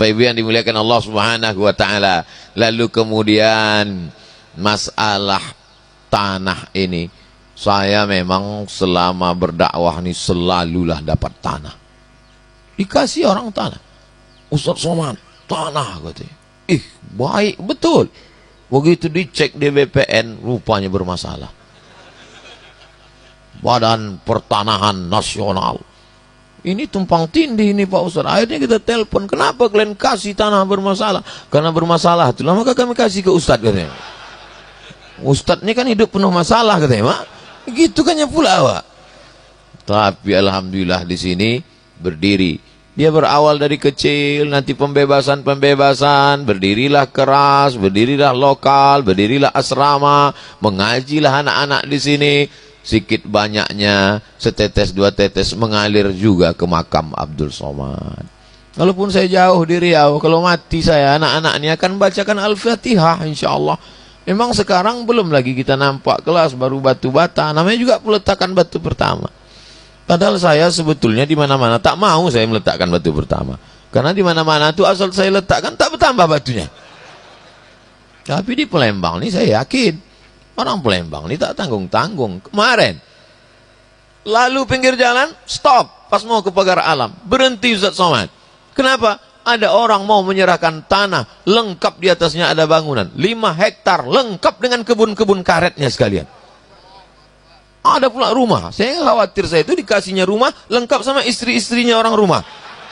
Ibu yang dimuliakan Allah Subhanahu wa taala. Lalu kemudian masalah tanah ini, saya memang selama berdakwah ini selalulah dapat tanah. Dikasih orang tanah. Ustaz Somad, tanah katanya. Baik betul. Begitu dicek di BPN, rupanya bermasalah. Badan Pertanahan Nasional. Ini tumpang tindih ini Pak Ustaz. Akhirnya kita telepon, kenapa kalian kasih tanah bermasalah? Karena bermasalah itulah maka kami kasih ke Ustaz katanya. Ustaz ini kan hidup penuh masalah katanya, Mak. Gitu kan ya pula, Pak. Tapi alhamdulillah di sini berdiri. Dia berawal dari kecil, nanti pembebasan, berdirilah keras, berdirilah lokal, berdirilah asrama, mengajilah anak-anak di sini. Sikit banyaknya, setetes dua tetes mengalir juga ke makam Abdul Somad. Walaupun saya jauh di Riau, kalau mati saya, anak-anaknya akan bacakan Al-Fatihah insyaallah. Memang sekarang belum lagi kita nampak kelas, baru batu bata, namanya juga peletakan batu pertama. Padahal saya sebetulnya di mana-mana tak mau saya meletakkan batu pertama. Karena di mana-mana itu asal saya letakkan tak bertambah batunya. Tapi di Palembang ini saya yakin orang Palembang ini tak tanggung-tanggung. Kemarin lalu pinggir jalan, stop pas mau ke pagar alam, berhenti Ustaz Somad. Kenapa? Ada orang mau menyerahkan tanah, lengkap di atasnya ada bangunan 5 hektar, lengkap dengan kebun-kebun karetnya sekalian. Ada pula rumah. Saya khawatir saya itu dikasihnya rumah lengkap sama istri-istrinya orang rumah.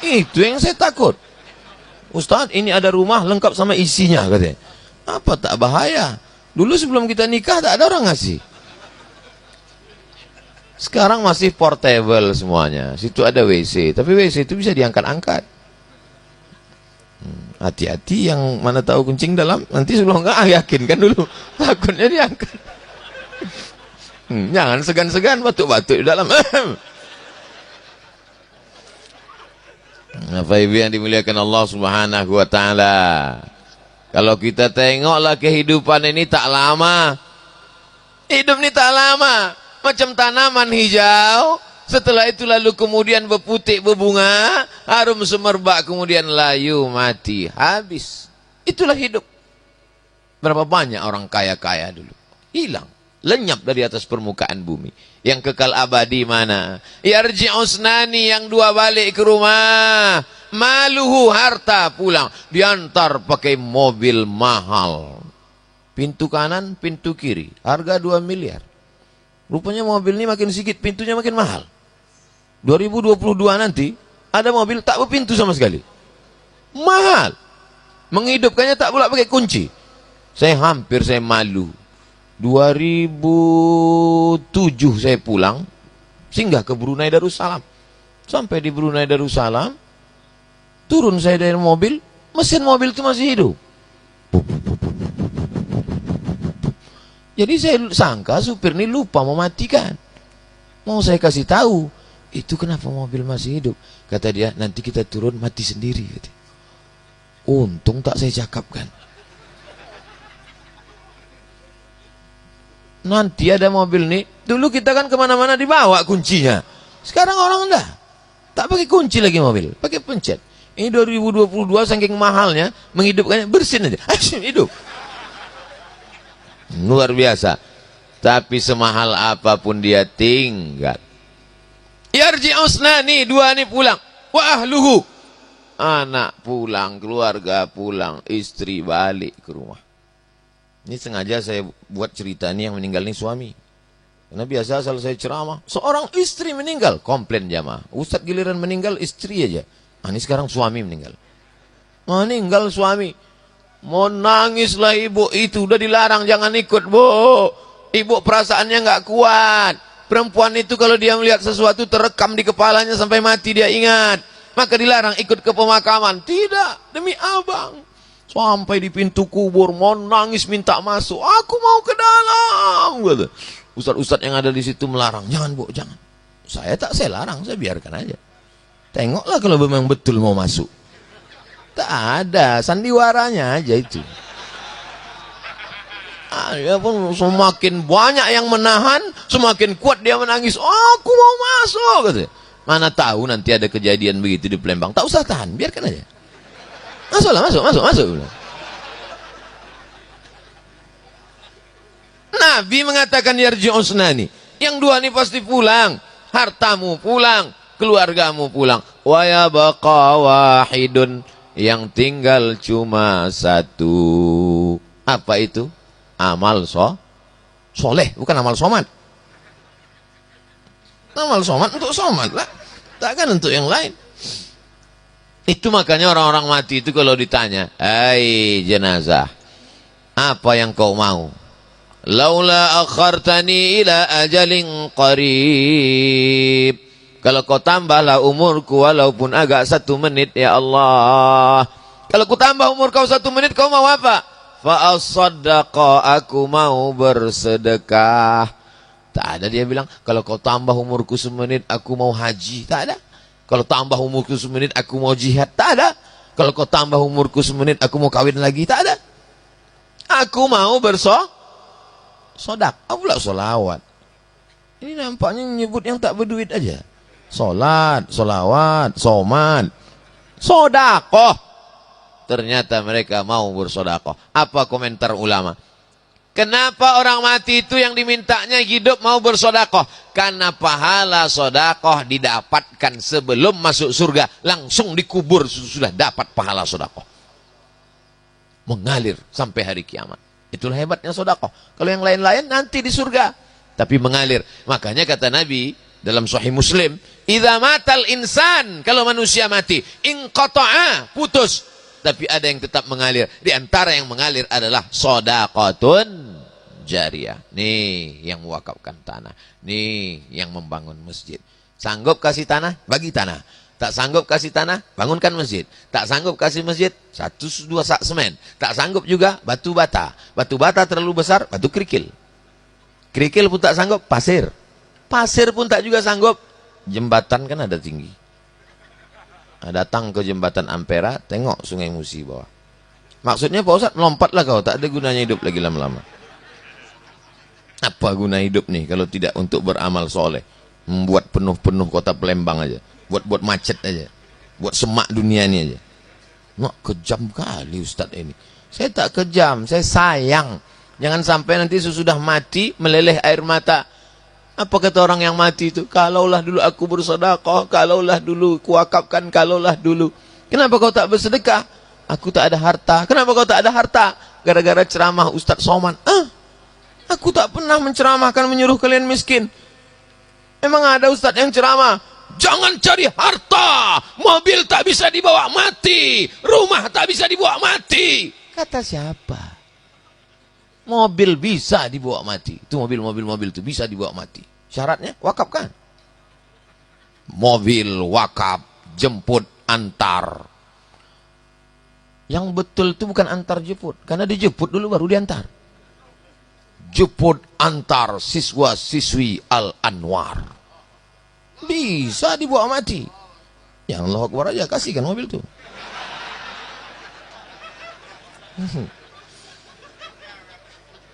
Itu yang saya takut. Ustaz, ini ada rumah lengkap sama isinya katanya. Apa tak bahaya? Dulu sebelum kita nikah tak ada orang ngasih. Sekarang masih portable semuanya. Situ ada WC, tapi WC itu bisa diangkat-angkat. Hati-hati yang mana tahu kencing dalam, nanti sebelum enggak yakinkan dulu. Takutnya diangkat. Jangan segan-segan batuk-batuk di dalam. Bapak Ibu yang dimuliakan Allah Subhanahu wa taala. Kalau kita tengoklah kehidupan ini tak lama. Hidup ini tak lama. Macam tanaman hijau, setelah itu lalu kemudian berputik, berbunga, harum semerbak, kemudian layu, mati, habis. Itulah hidup. Berapa banyak orang kaya-kaya dulu hilang, lenyap dari atas permukaan bumi. Yang kekal abadi mana? Yarji'usnani, yang dua balik ke rumah. Maluhu, harta pulang, diantar pakai mobil mahal. Pintu kanan, pintu kiri, harga 2 miliar. Rupanya mobil ini makin sedikit, pintunya makin mahal. 2022 nanti ada mobil tak berpintu sama sekali. Mahal. Menghidupkannya tak pula pakai kunci. Saya malu. 2007 saya pulang, singgah ke Brunei Darussalam. Sampai di Brunei Darussalam, turun saya dari mobil, mesin mobil itu masih hidup. Jadi saya sangka supir ini lupa mematikan. Mau saya kasih tahu, itu kenapa mobil masih hidup? Kata dia, nanti kita turun mati sendiri. Untung tak saya cakapkan. Nanti ada mobil nih, dulu kita kan kemana-mana dibawa kuncinya. Sekarang orang enggak, tak pakai kunci lagi mobil, pakai pencet. Ini 2022 saking mahalnya, menghidupkannya bersin aja, hidup. Luar biasa. Tapi semahal apapun dia tinggal. Yarji'usnani, 2 nih pulang. Wa ahluhu, anak pulang, keluarga pulang, istri balik ke rumah. Ini sengaja saya buat cerita ini, yang meninggal ini suami. Karena biasa asal saya ceramah, seorang istri meninggal, komplain jamaah. Ustaz giliran meninggal istri aja. Ini sekarang suami meninggal. Meninggal suami. Mau nangislah ibu itu, udah dilarang jangan ikut, Bu. Ibu perasaannya nggak kuat. Perempuan itu kalau dia melihat sesuatu terekam di kepalanya sampai mati dia ingat. Maka dilarang ikut ke pemakaman. Tidak, demi abang. Sampai di pintu kubur mau nangis minta masuk. Aku mau ke dalam. Ustaz-ustaz yang ada di situ melarang. Jangan, Bu, jangan. Saya larang, saya biarkan aja. Tengoklah kalau memang betul mau masuk. Tak ada, sandiwaranya aja itu. Ya pun semakin banyak yang menahan, semakin kuat dia menangis. Aku mau masuk. Mana tahu nanti ada kejadian begitu di Palembang. Tak usah tahan, biarkan aja. Masuklah, masuk. Nabi mengatakan yarji'u usnani. Yang dua ini pasti pulang. Hartamu pulang, keluargamu pulang. Wa yabqa wahidun, yang tinggal cuma satu. Apa itu? Amal soleh, bukan amal somat. Amal somat untuk somat lah, takkan untuk yang lain. Itu makanya orang-orang mati itu kalau ditanya, hai jenazah, apa yang kau mau? Laula akhartani ila ajalin qarib. Kalau kau tambahlah umurku walaupun agak 1 menit ya Allah. Kalau ku tambah umur kau 1 menit, kau mau apa? Fa as-saddaqa, aku mau bersedekah. Tak ada dia bilang, kalau kau tambah umurku 1 menit, aku mau haji. Tak ada. Kalau tambah umurku 1 menit, aku mau jihad. Tak ada. Kalau kau tambah umurku 1 menit, aku mau kawin lagi. Tak ada. Aku mau bersodak. Pula solawat. Ini nampaknya nyebut yang tak berduit aja. Solat, solawat, somat, sodakoh. Ternyata mereka mau bersodakoh. Apa komentar ulama? Kenapa orang mati itu yang dimintanya hidup mau bersodakoh? Karena pahala sodakoh didapatkan sebelum masuk surga. Langsung dikubur sudah dapat pahala sodakoh. Mengalir sampai hari kiamat. Itulah hebatnya sodakoh. Kalau yang lain-lain nanti di surga. Tapi mengalir. Makanya kata Nabi dalam Sahih Muslim, idza matal insan, kalau manusia mati, inqata'a, putus. Tapi ada yang tetap mengalir. Di antara yang mengalir adalah sodaqatun jariyah. Nih yang mewakafkan tanah. Nih yang membangun masjid. Sanggup kasih tanah? Bagi tanah. Tak sanggup kasih tanah? Bangunkan masjid. Tak sanggup kasih masjid? 1-2 sak semen. Tak sanggup juga batu bata. Batu bata terlalu besar, batu kerikil. Kerikil pun tak sanggup, pasir. Pasir pun tak juga sanggup. Jembatan kan ada tinggi. Datang ke jembatan Ampera, tengok Sungai Musi bawah. Maksudnya Pak Ustaz, melompatlah kau, tak ada gunanya hidup lagi lama-lama. Apa guna hidup nih kalau tidak untuk beramal soleh? Membuat penuh-penuh kota Palembang aja. Buat macet aja. Buat semak dunia ini aja. Mak, kejam kali Ustaz ini. Saya tak kejam, saya sayang. Jangan sampai nanti sesudah mati meleleh air mata. Apa kata orang yang mati itu? Kalaulah dulu aku bersedekah, kalaulah dulu kuwakafkan, kalaulah dulu. Kenapa kau tak bersedekah? Aku tak ada harta. Kenapa kau tak ada harta? Gara-gara ceramah Ustaz Soman. Aku tak pernah menceramahkan menyuruh kalian miskin. Emang ada Ustaz yang ceramah? Jangan cari harta. Mobil tak bisa dibawa mati. Rumah tak bisa dibawa mati. Kata siapa? Mobil bisa dibawa mati. Itu mobil itu bisa dibawa mati. Syaratnya wakafkan. Mobil wakaf, jemput, antar. Yang betul itu bukan antar jemput. Karena dijemput dulu baru diantar. Jemput antar siswa-siswi Al-Anwar. Bisa dibawa mati. Ya Allah Akbar aja, kasihkan mobil itu.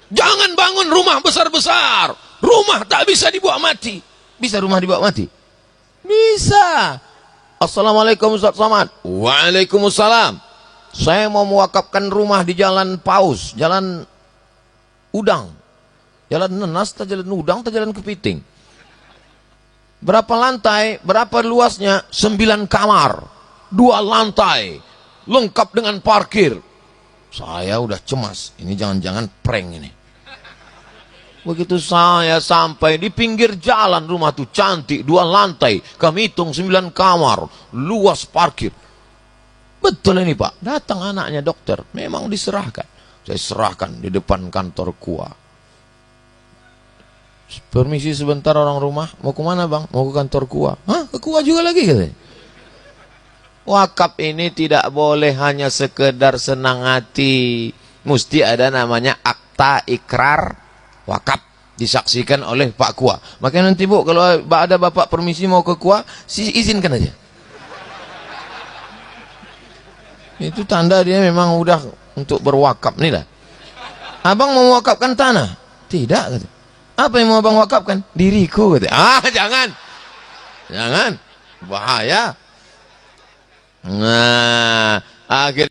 Jangan bangun rumah besar-besar. Rumah tak bisa dibawa mati. Bisa rumah dibawa mati? Bisa. Assalamualaikum Ustaz Somad. Waalaikumsalam. Saya mau mewakafkan rumah di Jalan Paus, Jalan Udang. Jalan Nenas, tak Jalan Udang, tak Jalan Kepiting. Berapa lantai, berapa luasnya? 9 kamar. 2 lantai. Lengkap dengan parkir. Saya udah cemas. Ini jangan-jangan prank ini. Begitu saya sampai di pinggir jalan, rumah tuh cantik, 2 lantai, kami hitung 9 kamar, luas parkir. Betul ini Pak. Datang anaknya dokter, memang diserahkan. Saya serahkan di depan kantor KUA. Permisi sebentar orang rumah, mau kemana bang? Mau ke kantor KUA. Hah? Ke KUA juga lagi katanya. Wakaf ini tidak boleh hanya sekedar senang hati. Mesti ada namanya akta ikrar wakaf, disaksikan oleh Pak KUA. Makanya nanti Bu, kalau ada Bapak permisi mau ke KUA, izinkan aja. Itu tanda dia memang udah untuk berwakaf nih lah. Abang mau mewakafkan tanah? Tidak, kata. Apa yang mau abang wakafkan? Diriku, kata. Jangan. Jangan. Bahaya. Nah, akhirnya